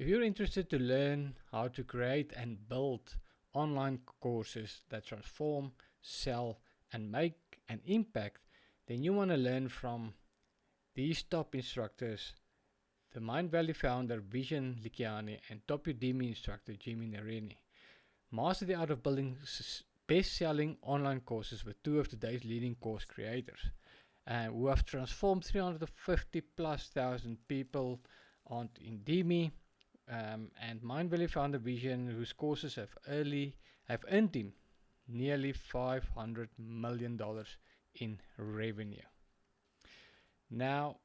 If you're interested to learn how to create and build online courses that transform, sell, and make an impact, then you want to learn from these top instructors: the Mindvalley founder Vision Likiani and top Udemy instructor Jimmy Narini. Master the art of building best-selling online courses with two of today's leading course creators, who have transformed 350 plus thousand people on Udemy, and Mindvalley founder Vision, whose courses have earned him nearly $500 million in revenue. Now,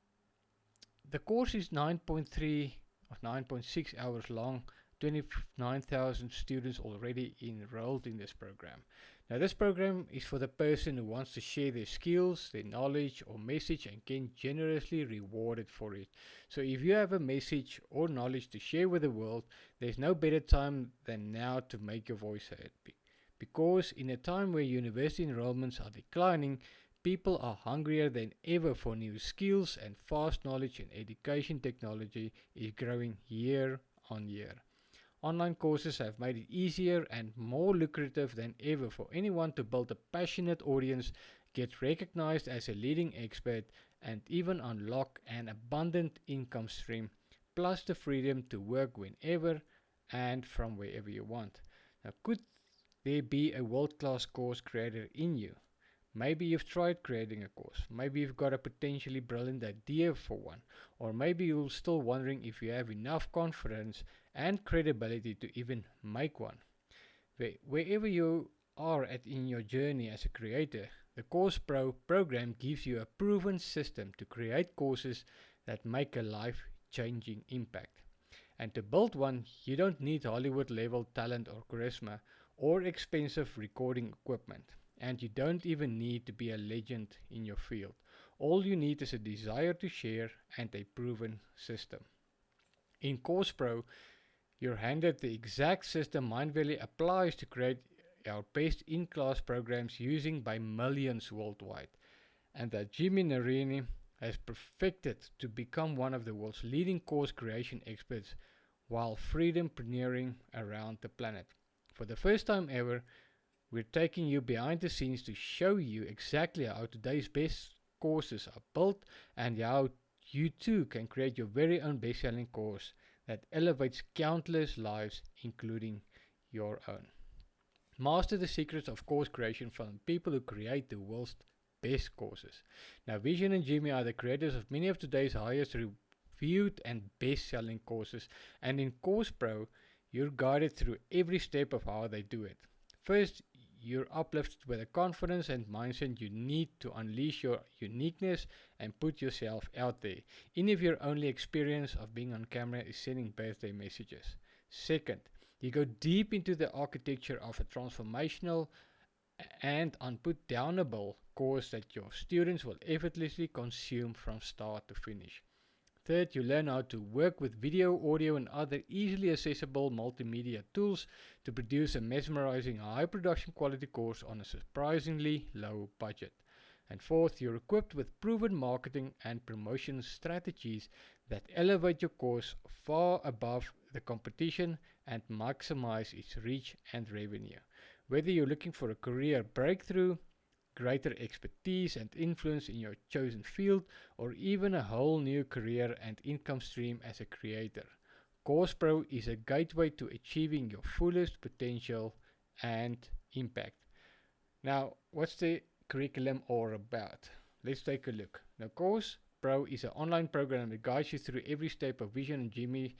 the course is 9.3 or 9.6 hours long. 29,000 students already enrolled in this program. Now, this program is for the person who wants to share their skills, their knowledge, or message and get generously rewarded for it. So, if you have a message or knowledge to share with the world, there's no better time than now to make your voice heard. Because in a time where university enrollments are declining, people are hungrier than ever for new skills, and fast knowledge and education technology is growing year on year. Online courses have made it easier and more lucrative than ever for anyone to build a passionate audience, get recognized as a leading expert, and even unlock an abundant income stream, plus the freedom to work whenever and from wherever you want. Now, could there be a world-class course creator in you? Maybe you've tried creating a course. Maybe you've got a potentially brilliant idea for one. Or maybe you're still wondering if you have enough confidence and credibility to even make one. Wherever you are at in your journey as a creator, the Course Pro program gives you a proven system to create courses that make a life-changing impact. And to build one, you don't need Hollywood-level talent or charisma or expensive recording equipment. And you don't even need to be a legend in your field. All you need is a desire to share and a proven system. In Course Pro, you're handed the exact system Mindvalley applies to create our best in-class programs using by millions worldwide, and that Jimmy Narini has perfected to become one of the world's leading course creation experts while freedompreneuring around the planet. For the first time ever, we're taking you behind the scenes to show you exactly how today's best courses are built and how you too can create your very own best-selling course that elevates countless lives, including your own. Master the secrets of course creation from people who create the world's best courses. Now, Vision and Jimmy are the creators of many of today's highest reviewed and best-selling courses, and in Course Pro, you're guided through every step of how they do it. First, you're uplifted with the confidence and mindset you need to unleash your uniqueness and put yourself out there, even if your only experience of being on camera is sending birthday messages. Second, you go deep into the architecture of a transformational and unputdownable course that your students will effortlessly consume from start to finish. Third, you learn how to work with video, audio, and other easily accessible multimedia tools to produce a mesmerizing high production quality course on a surprisingly low budget. And fourth, you're equipped with proven marketing and promotion strategies that elevate your course far above the competition and maximize its reach and revenue. Whether you're looking for a career breakthrough, greater expertise and influence in your chosen field, or even a whole new career and income stream as a creator, Course Pro is a gateway to achieving your fullest potential and impact. Now, what's the curriculum all about? Let's take a look. Now, Course Pro is an online program that guides you through every step of Vision and Jimmy's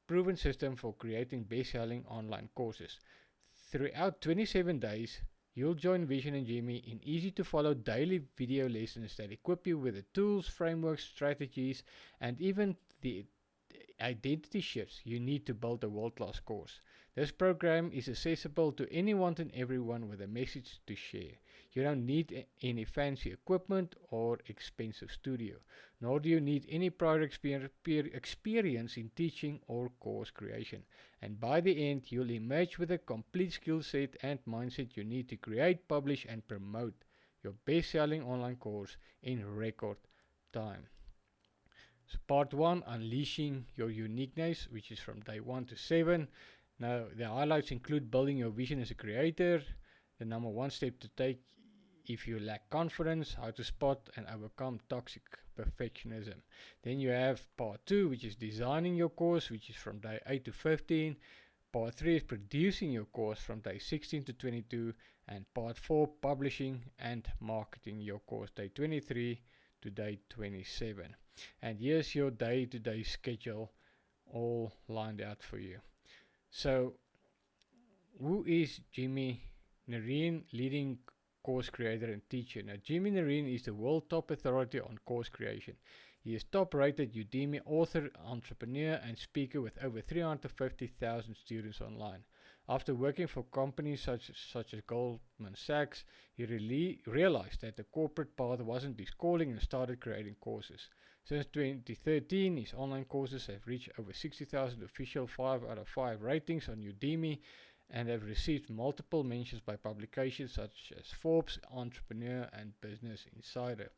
proven system for creating best-selling online courses. Throughout 27 days, you'll join Vision and Jimmy in easy-to-follow daily video lessons that equip you with the tools, frameworks, strategies, and even the identity shifts you need to build a world-class course. This program is accessible to anyone and everyone with a message to share. You don't need any fancy equipment or expensive studio, nor do you need any prior experience in teaching or course creation. And by the end, you'll emerge with a complete skill set and mindset you need to create, publish, and promote your best-selling online course in record time. So part 1, unleashing your uniqueness, which is from day 1 to 7. Now the highlights include building your vision as a creator, the number 1 step to take if you lack confidence, how to spot and overcome toxic perfectionism. Then you have part 2, which is designing your course, which is from day 8 to 15. Part 3 is producing your course from day 16 to 22. And part 4, publishing and marketing your course, day 23 to day 27. And here's your day-to-day schedule all lined out for you. So, who is Jimmy Narine, leading course creator and teacher? Now, Jimmy Narine is the world top authority on course creation. He is top-rated Udemy author, entrepreneur, and speaker with over 350,000 students online. After working for companies such as Goldman Sachs, he realized that the corporate path wasn't his calling and started creating courses. Since 2013, his online courses have reached over 60,000 official 5 out of 5 ratings on Udemy and have received multiple mentions by publications such as Forbes, Entrepreneur, and Business Insider.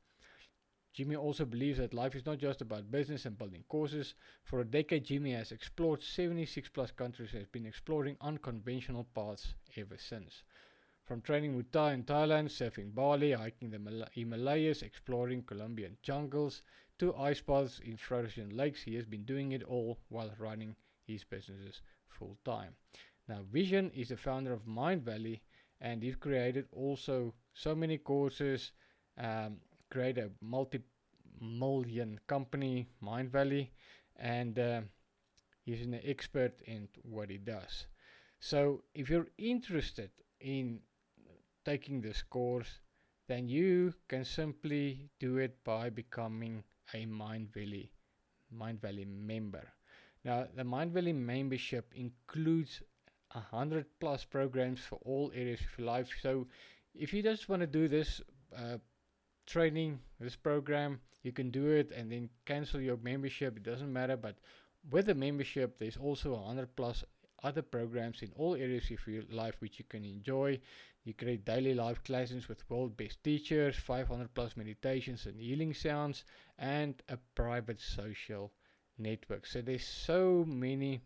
Jimmy also believes that life is not just about business and building courses. For a decade, Jimmy has explored 76 plus countries and has been exploring unconventional paths ever since. From training Muay Thai in Thailand, surfing Bali, hiking the Himalayas, exploring Colombian jungles, to ice baths in frozen lakes, he has been doing it all while running his businesses full time. Now, Vision is the founder of Mindvalley, and he's created also so many courses, create a multi-million company, Mindvalley, and he's an expert in what he does. So if you're interested in taking this course, then you can simply do it by becoming a Mindvalley member. Now, the Mindvalley membership includes 100 plus programs for all areas of your life. So if you just want to do this training, this program, you can do it and then cancel your membership. It doesn't matter, but with the membership, there's also 100 plus other programs in all areas of your life which you can enjoy. You create daily live classes with world best teachers, 500 plus meditations and healing sounds, and a private social network. So there's so many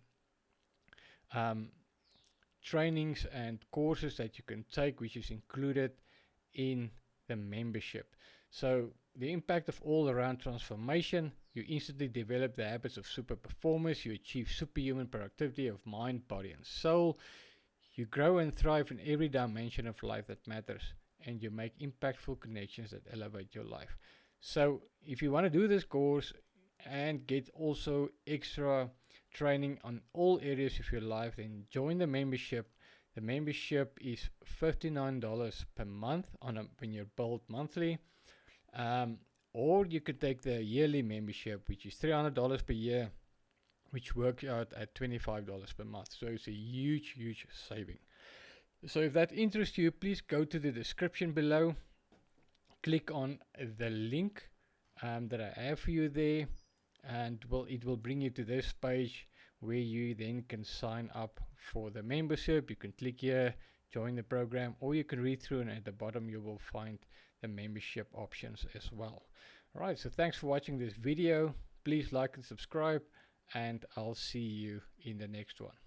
trainings and courses that you can take, which is included in the membership. So the impact of all around transformation: you instantly develop the habits of super performers, you achieve superhuman productivity of mind, body and soul, you grow and thrive in every dimension of life that matters, and you make impactful connections that elevate your life. So if you want to do this course and get also extra training on all areas of your life, then join the membership. The membership is $59 per month when you're billed monthly. Or you could take the yearly membership, which is $300 per year, which works out at $25 per month. So it's a huge saving. So if that interests you, please go to the description below, click on the link that I have for you there, and it will bring you to this page where you then can sign up for the membership. You can click here, join the program, or you can read through, and at the bottom you will find the membership options as well. Alright, so thanks for watching this video. Please like and subscribe, and I'll see you in the next one.